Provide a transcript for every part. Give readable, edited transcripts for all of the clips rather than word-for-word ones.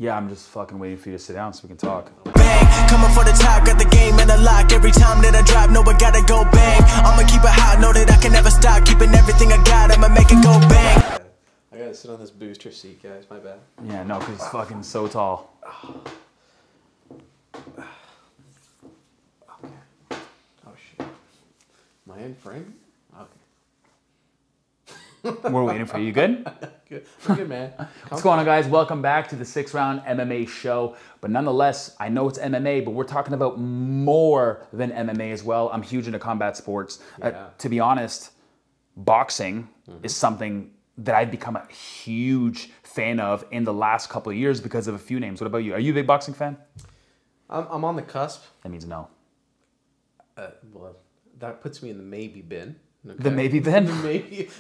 Yeah, I'm just fucking waiting for you to sit down so we can talk. Bang, coming for the top, got the game in the lock. Every time that I drop, no, I gotta go bang. I'ma keep it hot, know that I can never stop. Keeping everything I got, I'ma make it go bang. I gotta sit on this booster seat, guys. My bad. Yeah, no, because it's fucking so tall. Okay. Oh shit. Am I in frame? Okay. We're waiting for you. You good? Good. I'm good, man. What's going on, guys? Welcome back to the 6-round MMA show. But nonetheless, I know it's MMA, but we're talking about more than MMA as well. I'm huge into combat sports. Yeah. To be honest, boxing is something that I've become a huge fan of in the last couple of years because of a few names. What about you? Are you a big boxing fan? I'm on the cusp. That means no. Well, that puts me in the maybe bin. Okay? The maybe bin?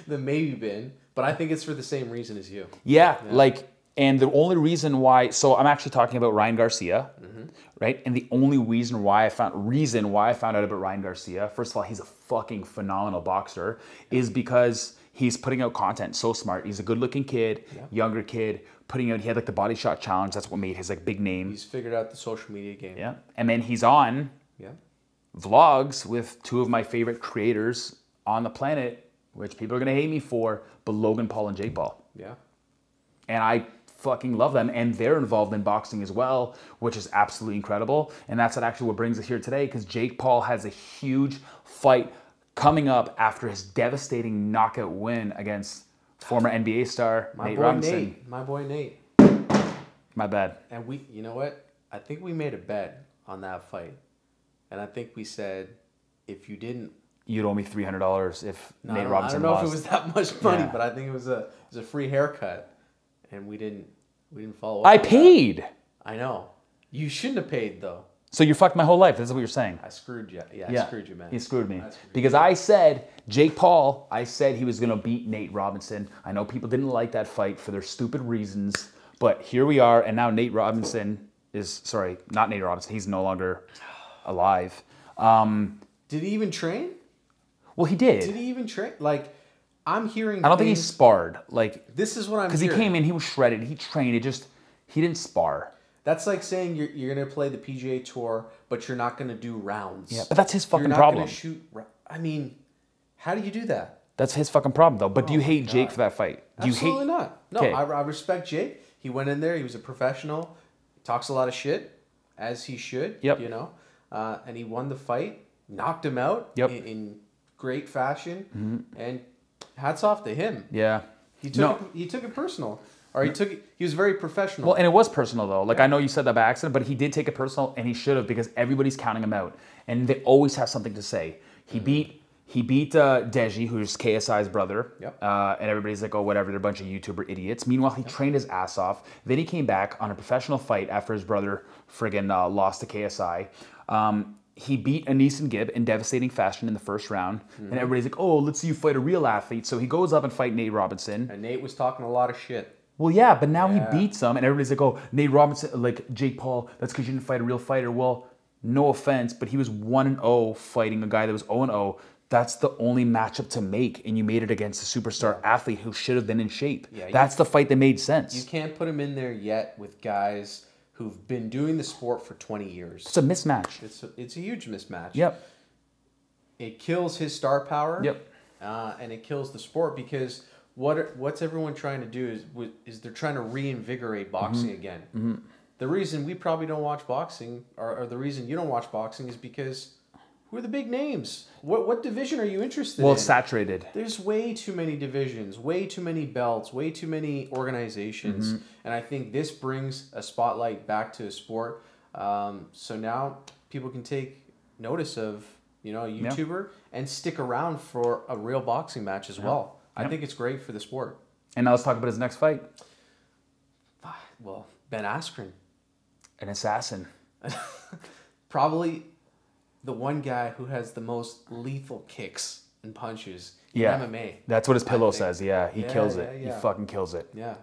the maybe bin. But I think it's for the same reason as you. Yeah, and the only reason why, so I'm actually talking about Ryan Garcia, right? And the only reason why I found out about Ryan Garcia, first of all, he's a fucking phenomenal boxer, is because he's putting out content so smart. He's a good-looking kid, younger kid, putting out, he had like the body shot challenge, that's what made his like big name. He's figured out the social media game. Yeah, and then he's on vlogs with two of my favorite creators on the planet, which people are gonna hate me for, but Logan Paul and Jake Paul. Yeah. And I fucking love them, and they're involved in boxing as well, which is absolutely incredible. And that's actually what brings us here today, because Jake Paul has a huge fight coming up after his devastating knockout win against former NBA star Nate Robinson. My boy Nate. My bad. And we, you know what? I think we made a bet on that fight. And I think we said, if you didn't, you'd owe me $300 if Nate Robinson lost. I don't know if it was that much money, but I think it was a free haircut, and we didn't follow up. I paid. I know. You shouldn't have paid though. So you fucked my whole life. That's what you're saying. I screwed you. Yeah, I screwed you, man. He screwed me. Because I said, Jake Paul, I said he was going to beat Nate Robinson. I know people didn't like that fight for their stupid reasons, but here we are, and now Nate Robinson is, sorry, not Nate Robinson, he's no longer alive. Did he even train? Well, he did. Did he even train? Like, I'm hearing I don't think he sparred. Like, this is what I'm hearing. Because he came in, he was shredded, he trained, he didn't spar. That's like saying you're going to play the PGA Tour, but you're not going to do rounds. Yeah, but that's his fucking you're not problem. Gonna shoot. I mean, how do you do that? That's his fucking problem, though. But do you hate Jake for that fight? Do Absolutely you hate... not. No, I respect Jake. He went in there. He was a professional. Talks a lot of shit, as he should. Yep. You know, and he won the fight, knocked him out in great fashion, and hats off to him. Yeah. He took it personal. Or he was very professional. Well, and it was personal, though. Like, I know you said that by accident, but he did take it personal, and he should have, because everybody's counting him out. And they always have something to say. He beat Deji, who's KSI's brother. Yep. And everybody's like, oh, whatever, they're a bunch of YouTuber idiots. Meanwhile, he trained his ass off. Then he came back on a professional fight after his brother friggin' lost to KSI. He beat Anis and Gibb in devastating fashion in the first round. And everybody's like, oh, let's see you fight a real athlete. So he goes up and fight Nate Robinson. And Nate was talking a lot of shit. Well, yeah, but now he beats him, and everybody's like, oh, Nate Robinson, like Jake Paul, that's because you didn't fight a real fighter. Well, no offense, but he was 1-0 fighting a guy that was 0-0. That's the only matchup to make, and you made it against a superstar athlete who should have been in shape. Yeah, that's the fight that made sense. You can't put him in there yet with guys who've been doing the sport for 20 years. It's a mismatch. It's a huge mismatch. Yep. It kills his star power. Yep. And it kills the sport because what's everyone trying to do is they're trying to reinvigorate boxing again. The reason we probably don't watch boxing, or the reason you don't watch boxing, is because who are the big names? What division are you interested in? Well, it's saturated. There's way too many divisions, way too many belts, way too many organizations, and I think this brings a spotlight back to the sport. So now people can take notice of a YouTuber and stick around for a real boxing match as well. I think it's great for the sport. And now let's talk about his next fight. Well, Ben Askren. An assassin. Probably the one guy who has the most lethal kicks and punches in MMA. That's what his pillow says. Yeah, he kills it. Yeah. He fucking kills it. Yeah.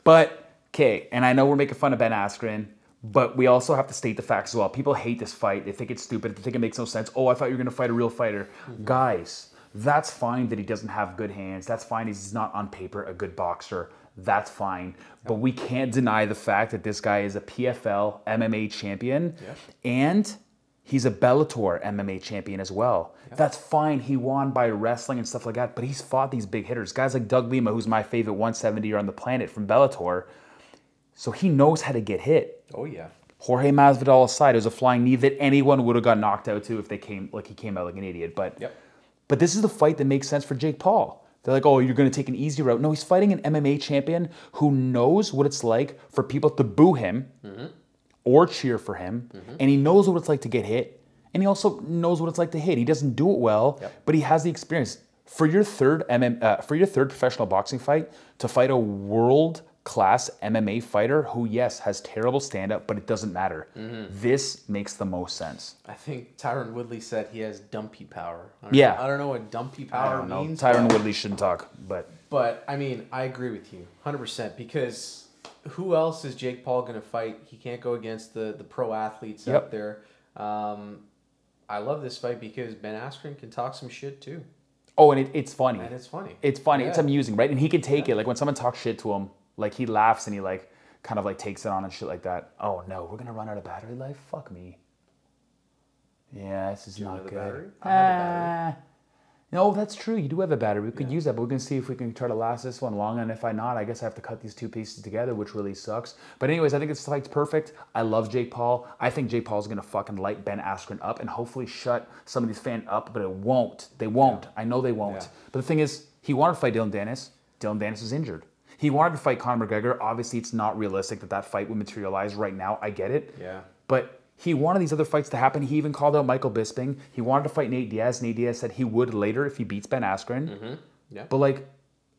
But, okay, and I know we're making fun of Ben Askren, but we also have to state the facts as well. People hate this fight. They think it's stupid. They think it makes no sense. Oh, I thought you were going to fight a real fighter. Guys, that's fine that he doesn't have good hands. That's fine he's not on paper a good boxer. that's fine. But we can't deny the fact that this guy is a PFL MMA champion and he's a Bellator MMA champion as well. That's fine. He won by wrestling and stuff like that, but he's fought these big hitters. Guys like Doug Lima, who's my favorite 170er on the planet from Bellator. So he knows how to get hit. Oh, yeah. Jorge Masvidal aside, it was a flying knee that anyone would have got knocked out to if they came like he came out like an idiot. But but this is the fight that makes sense for Jake Paul. They're like, oh, you're going to take an easy route. No, he's fighting an MMA champion who knows what it's like for people to boo him or cheer for him. And he knows what it's like to get hit. And he also knows what it's like to hit. He doesn't do it well, but he has the experience. For your third professional boxing fight, to fight a world-class MMA fighter who, yes, has terrible stand-up, but it doesn't matter. This makes the most sense. I think Tyron Woodley said he has dumpy power. I don't know what dumpy power means. Tyron Woodley shouldn't talk, but... But, I mean, I agree with you 100% because who else is Jake Paul going to fight? He can't go against the pro athletes out there. I love this fight because Ben Askren can talk some shit too. Oh, and it's funny. And it's funny. It's funny. It's amusing, right? And he can take it. Like when someone talks shit to him, like he laughs and he like kind of like takes it on and shit like that. Oh no, we're gonna run out of battery life? Fuck me. Yeah, this is not good. Battery? I have a battery. No, that's true. You do have a battery. We could use that, but we're going to see if we can try to last this one long. And if I not, I guess I have to cut these two pieces together, which really sucks. But anyways, I think this fight's perfect. I love Jake Paul. I think Jake Paul's going to fucking light Ben Askren up and hopefully shut some of these fans up, but it won't. They won't. Yeah. I know they won't. Yeah. But the thing is, he wanted to fight Dylan Dennis. Dylan Dennis is injured. He wanted to fight Conor McGregor. Obviously, it's not realistic that that fight would materialize right now. I get it. Yeah. But he wanted these other fights to happen. He even called out Michael Bisping. He wanted to fight Nate Diaz. Nate Diaz said he would later if he beats Ben Askren. But like,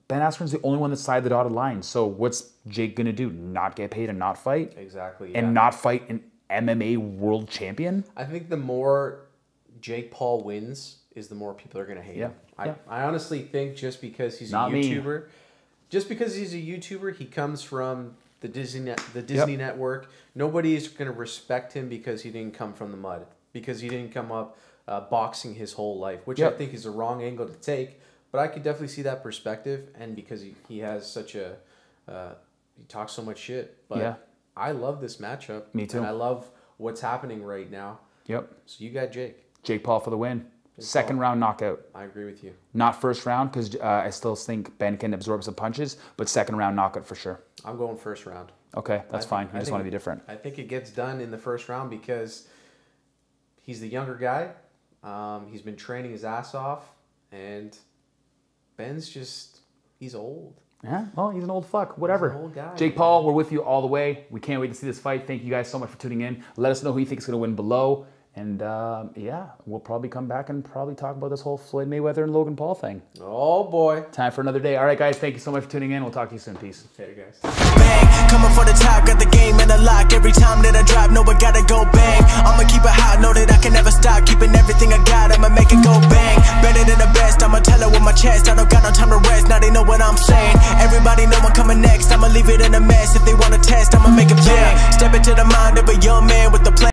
Ben Askren's the only one that's side the dotted line. So what's Jake gonna do? Not get paid and not fight? Exactly. And not fight an MMA world champion? I think the more Jake Paul wins, is the more people are gonna hate him. I honestly think just because he's not a YouTuber, just because he's a YouTuber, he comes from the Disney Network. Nobody is going to respect him because he didn't come from the mud, because he didn't come up boxing his whole life, which I think is a wrong angle to take. But I could definitely see that perspective, and because he has such a he talks so much shit. But I love this matchup. Me too. And I love what's happening right now. So you got Jake Paul for the win. Second round knockout. I agree with you. Not first round because I still think Ben can absorb some punches, but second round knockout for sure. I'm going first round. Okay, that's fine. I just want to be different. I think it gets done in the first round because he's the younger guy. He's been training his ass off, and Ben's just, he's old. Yeah, well, he's an old fuck. Whatever. He's an old guy, Jake Paul, we're with you all the way. We can't wait to see this fight. Thank you guys so much for tuning in. Let us know who you think is going to win below. And yeah, we'll probably come back and probably talk about this whole Floyd Mayweather and Logan Paul thing. Oh boy. Time for another day. All right, guys, thank you so much for tuning in. We'll talk to you soon. Peace. Later, guys. Bang, coming for the top, got the game in the lock. Every time that I drop, know I gotta go bang. I'ma keep it hot, know that I can never stop. Keeping everything I got, I'ma make it go bang. Better than the best, I'ma tell it with my chest. I don't got no time to rest, now they know what I'm saying. Everybody know I'm coming next, I'ma leave it in a mess. If they wanna test, I'ma make it bang. Step into the mind of a young man with the plan.